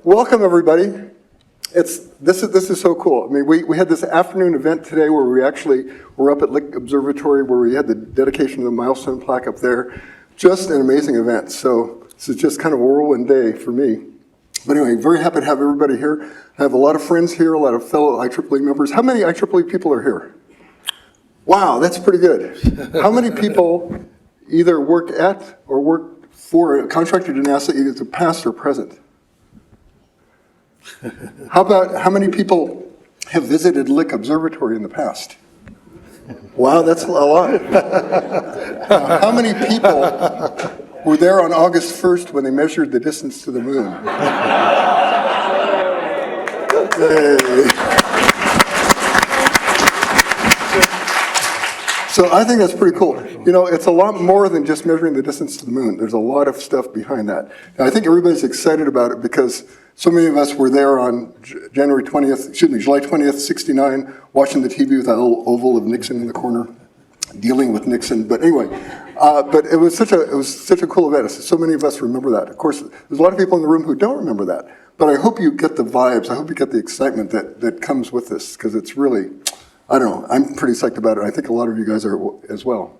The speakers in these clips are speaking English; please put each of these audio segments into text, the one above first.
welcome everybody. This is so cool. I mean, we had this afternoon event today where we actually were up at Lick Observatory where we had the dedication of the milestone plaque up there. Just an amazing event. So this is just kind of a whirlwind day for me. But anyway, very happy to have everybody here. I have a lot of friends here, a lot of fellow IEEE members. How many IEEE people are here? Wow, that's pretty good. How many people either work at or work for a contractor to NASA, either to past or present? How many people have visited Lick Observatory in the past? Wow, that's a lot. How many people were there on August 1st when they measured the distance to the moon? Hey. So I think that's pretty cool. You know, it's a lot more than just measuring the distance to the moon. There's a lot of stuff behind that. And I think everybody's excited about it because so many of us were there on July 20th, 69, watching the TV with that little oval of Nixon in the corner, dealing with Nixon. But anyway, but it was such a cool event. So many of us remember that. Of course, there's a lot of people in the room who don't remember that. But I hope you get the vibes. I hope you get the excitement that comes with this, because it's really, I don't know, I'm pretty psyched about it. I think a lot of you guys are as well.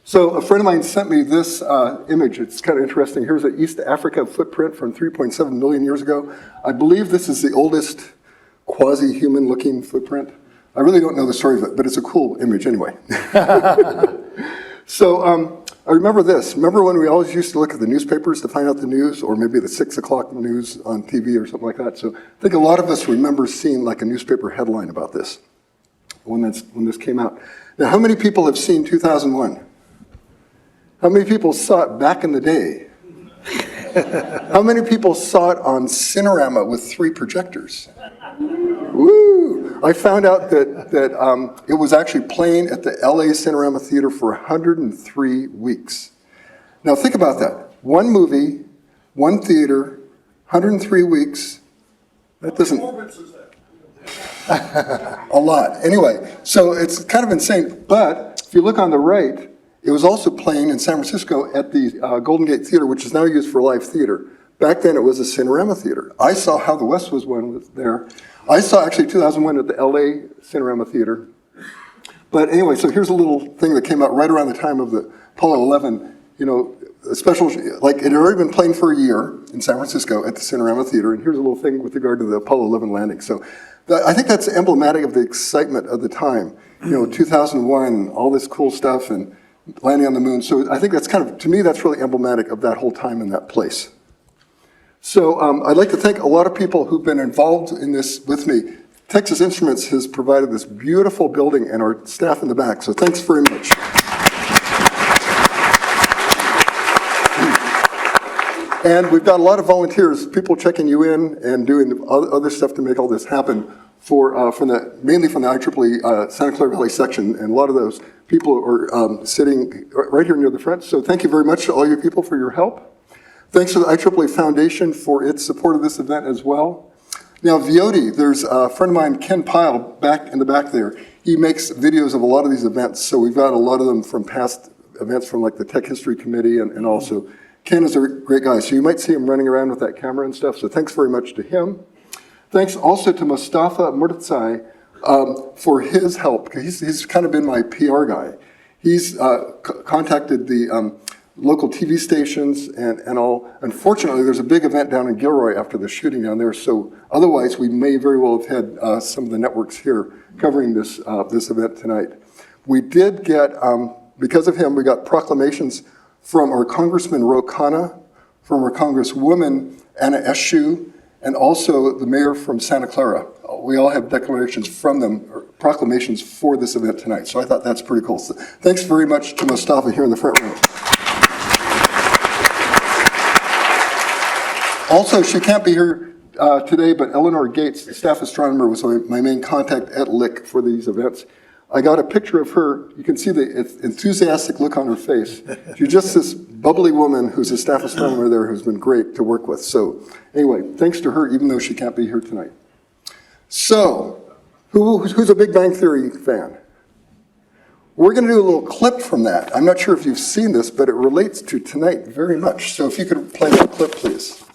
So a friend of mine sent me this image. It's kind of interesting. Here's an East Africa footprint from 3.7 million years ago. I believe this is the oldest quasi-human looking footprint. I really don't know the story of it, but it's a cool image anyway. So I remember this. Remember when we always used to look at the newspapers to find out the news, or maybe the 6 o'clock news on TV or something like that? So I think a lot of us remember seeing like a newspaper headline about this when this came out. Now, how many people have seen 2001? How many people saw it back in the day? How many people saw it on Cinerama with 3 projectors? Woo! I found out that it was actually playing at the LA Cinerama Theater for 103 weeks. Now think about that. One movie, one theater, 103 weeks. That doesn't... A lot. Anyway, so it's kind of insane. But if you look on the right, it was also playing in San Francisco at the Golden Gate Theater, which is now used for live theater. Back then, it was a Cinerama Theater. I saw How the West Was Won there. I saw actually 2001 at the LA Cinerama Theater. But anyway, so here's a little thing that came out right around the time of the Apollo 11. You know, a special, like it had already been playing for a year in San Francisco at the Cinerama Theater. And here's a little thing with regard to the Apollo 11 landing. So I think that's emblematic of the excitement of the time. You know, 2001, all this cool stuff, and landing on the moon. So I think that's kind of, to me, that's really emblematic of that whole time in that place. So I'd like to thank a lot of people who've been involved in this with me. Texas Instruments has provided this beautiful building and our staff in the back, so thanks very much. And we've got a lot of volunteers, people checking you in and doing other stuff to make all this happen mainly from the IEEE Santa Clara Valley section, and a lot of those people are sitting right here near the front. So thank you very much to all you people for your help. Thanks to the IEEE Foundation for its support of this event as well. Now, Vioti, there's a friend of mine, Ken Pyle, back in the back there. He makes videos of a lot of these events, so we've got a lot of them from past events from like the Tech History Committee, and also Ken is a great guy, so you might see him running around with that camera and stuff, so thanks very much to him. Thanks also to Mustafa Murtadsai for his help, because he's kind of been my PR guy. He's contacted the local TV stations and all. Unfortunately, there's a big event down in Gilroy after the shooting down there, so otherwise we may very well have had some of the networks here covering this event tonight. We did get, because of him, we got proclamations from our Congressman Ro Khanna, from our Congresswoman Anna Eshoo, and also the mayor from Santa Clara. We all have declarations from them, or proclamations for this event tonight. So I thought that's pretty cool. So thanks very much to Mustafa here in the front row. Also, she can't be here today, but Eleanor Gates, the staff astronomer, was my main contact at Lick for these events. I got a picture of her. You can see the enthusiastic look on her face. She's just this bubbly woman who's a staff astronomer there who's been great to work with. So anyway, thanks to her, even though she can't be here tonight. So, who's a Big Bang Theory fan? We're going to do a little clip from that. I'm not sure if you've seen this, but it relates to tonight very much. So if you could play that clip, please.